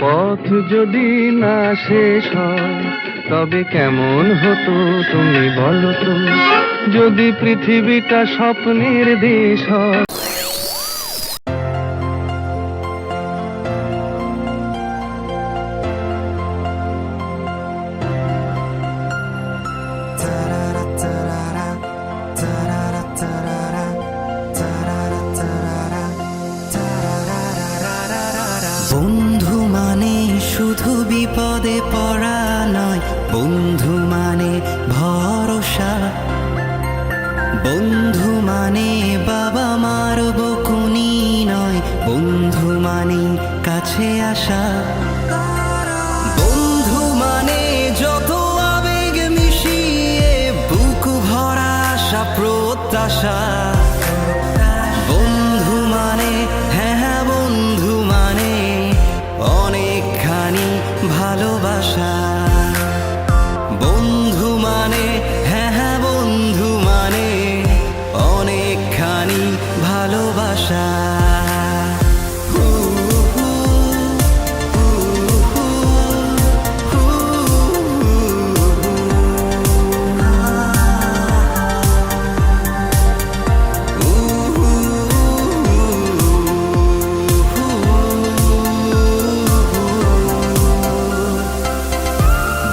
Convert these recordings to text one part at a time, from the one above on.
পথ যদি না শেষ হয় তবে কেমন হতো তুমি বলো তো, যদি পৃথিবীটা স্বপ্নের দেশ হয়। বন্ধু মানে শুধু বিপদে পড়া নয়, বন্ধু মানে ভরসা। বন্ধু মানে বাবা মার বকুনি নয়, বন্ধু মানে কাছে আসা। বন্ধু মানে যত আবেগ মিশিয়ে বুক ভরা আশা প্রত্যাশা। বন্ধু মানে হ্যাঁ বন্ধু মানে অনেকখানি ভালোবাসা। বন্ধু মানে হ্যাঁ বন্ধু মানে অনেকখানি ভালোবাসা।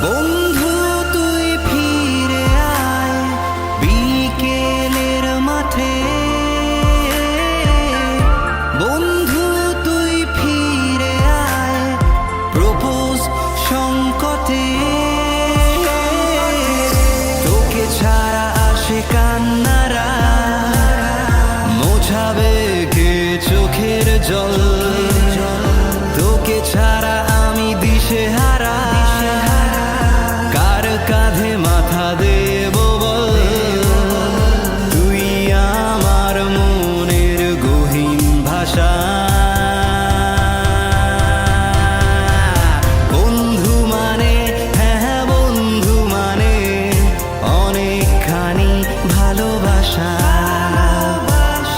বন্ধু তুই ফিরে আয় বিকেলের মাঠে, বন্ধু তুই ফিরে আয় প্রপোজ সংকটে। তোকে ছাড়া আসে কান্নারা, মোছাবে কে চোখের জল। তোকে ছাড়া আমি দিশেহারা, কার কাঁধে মাথা দেব বল। তুই আমার মনের গহীন ভাষা। বন্ধু মানে হ্যাঁ বন্ধু মানে অনেকখানি ভালোবাসা।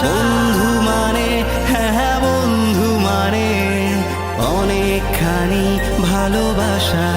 বন্ধু মানে হ্যাঁ বন্ধু মানে অনেকখানি ভালোবাসা।